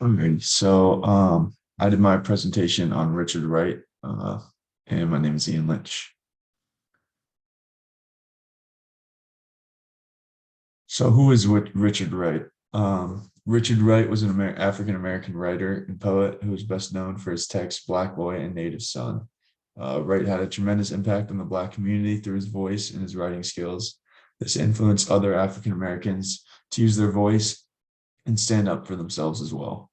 Okay, so I did my presentation on Richard Wright, and my name is Ian Lynch. So who is Richard Wright? Richard Wright was an African-American writer and poet who is best known for his text Black Boy and Native Son. Wright had a tremendous impact on the Black community through his voice and his writing skills. This influenced other African Americans to use their voice and stand up for themselves as well.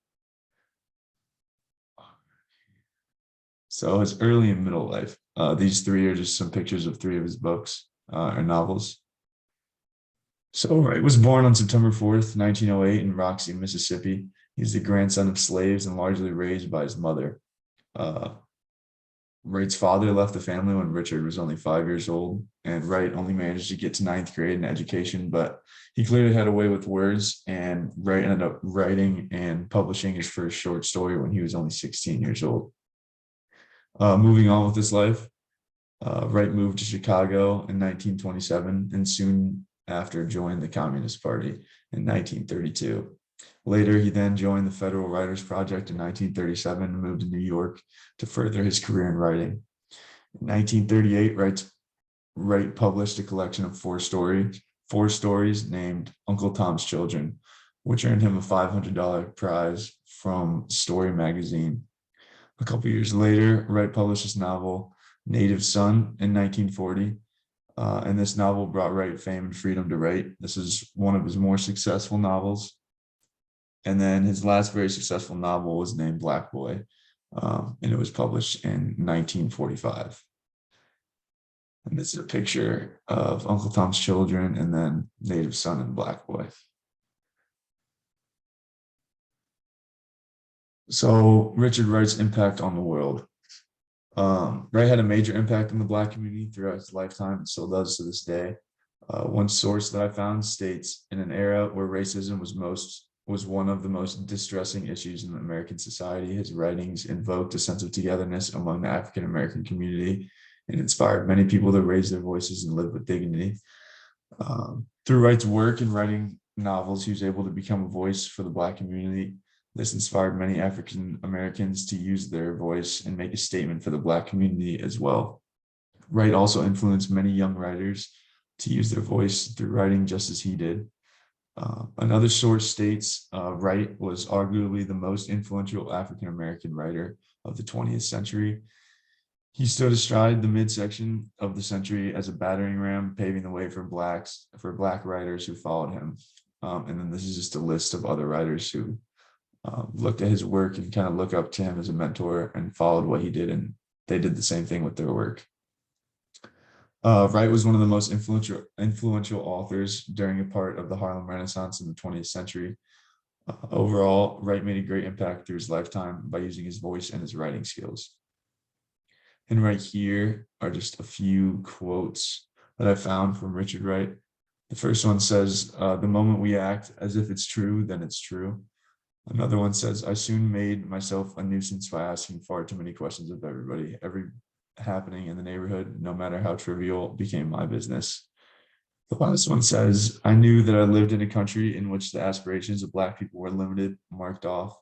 So his early and middle life. These three are just some pictures of three of his books or novels. So Wright was born on September 4th, 1908 in Roxy, Mississippi. He's the grandson of slaves and largely raised by his mother. Uh, Wright's father left the family when Richard was only 5 years old, and Wright only managed to get to ninth grade in education, but he clearly had a way with words, and Wright ended up writing and publishing his first short story when he was only 16 years old. Moving on with his life, Wright moved to Chicago in 1927 and soon after joined the Communist Party in 1932. Later, he then joined the Federal Writers Project in 1937 and moved to New York to further his career in writing. In 1938, Wright published a collection of four stories named Uncle Tom's Children, which earned him a $500 prize from Story magazine. A couple years later, Wright published his novel, Native Son, in 1940. And this novel brought Wright fame and freedom to write. This is one of his more successful novels. And then his last very successful novel was named Black Boy, and it was published in 1945. And this is a picture of Uncle Tom's Children and then Native Son and Black Boy. So Richard Wright's impact on the world. Wright had a major impact on the Black community throughout his lifetime and still does to this day. One source that I found states, in an era where racism was one of the most distressing issues in American society, his writings invoked a sense of togetherness among the African American community and inspired many people to raise their voices and live with dignity. Through Wright's work in writing novels, he was able to become a voice for the Black community. This inspired many African Americans to use their voice and make a statement for the Black community as well. Wright also influenced many young writers to use their voice through writing just as he did. Another source states Wright was arguably the most influential African American writer of the 20th century. He stood astride the midsection of the century as a battering ram, paving the way for Black writers who followed him. And then this is just a list of other writers who looked at his work and kind of look up to him as a mentor and followed what he did, and they did the same thing with their work. Wright was one of the most influential authors during a part of the Harlem Renaissance in the 20th century. Overall, Wright made a great impact through his lifetime by using his voice and his writing skills. And right here are just a few quotes that I found from Richard Wright. The first one says, "The moment we act as if it's true, then it's true." Another one says, "I soon made myself a nuisance by asking far too many questions of everybody. Every happening in the neighborhood, no matter how trivial, became my business." The last one says, "I knew that I lived in a country in which the aspirations of Black people were limited, marked off,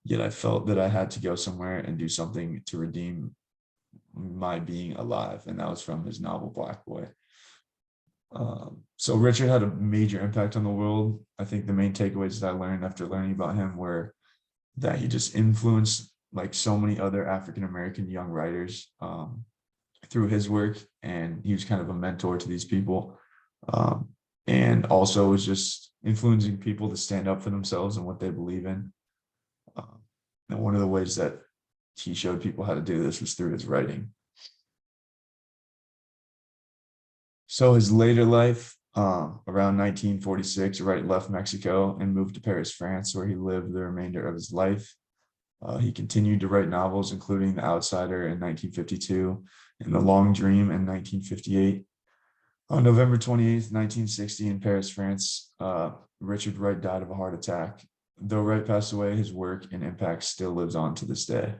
yet I felt that I had to go somewhere and do something to redeem my being alive." And that was from his novel, Black Boy. So Richard had a major impact on the world. I think the main takeaways that I learned after learning about him were that he just influenced like so many other African-American young writers through his work. And he was kind of a mentor to these people. And also was just influencing people to stand up for themselves and what they believe in. And one of the ways that he showed people how to do this was through his writing. So his later life, around 1946, Wright left Mexico and moved to Paris, France, where he lived the remainder of his life. He continued to write novels, including The Outsider in 1952 and The Long Dream in 1958. On November 28th, 1960, in Paris, France, Richard Wright died of a heart attack. Though Wright passed away, his work and impact still lives on to this day.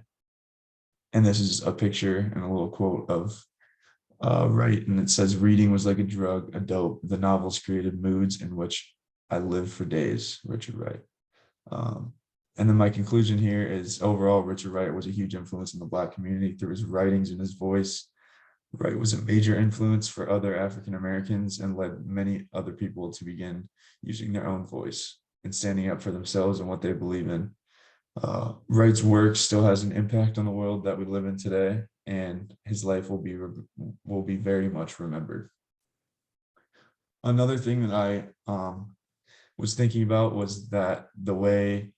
And this is a picture and a little quote of Wright, and it says, "Reading was like a drug, a dope. The novels created moods in which I lived for days." Richard Wright. And then my conclusion here is overall, Richard Wright was a huge influence in the Black community through his writings and his voice. Wright was a major influence for other African Americans and led many other people to begin using their own voice and standing up for themselves and what they believe in. Wright's work still has an impact on the world that we live in today, and his life will be very much remembered. Another thing that I was thinking about was that the way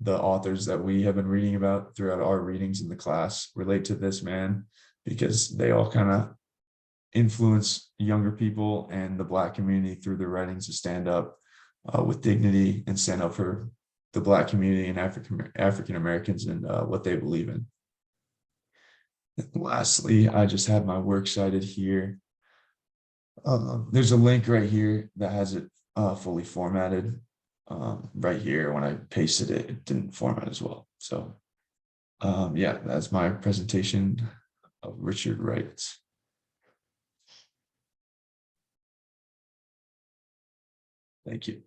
the authors that we have been reading about throughout our readings in the class relate to this man, because they all kind of influence younger people and the Black community through their writings to stand up with dignity and stand up for the Black community and African Americans and what they believe in. And lastly, I just have my works cited here. There's a link right here that has it fully formatted. Right here, when I pasted it, it didn't format as well. So yeah, that's my presentation of Richard Wright. Thank you.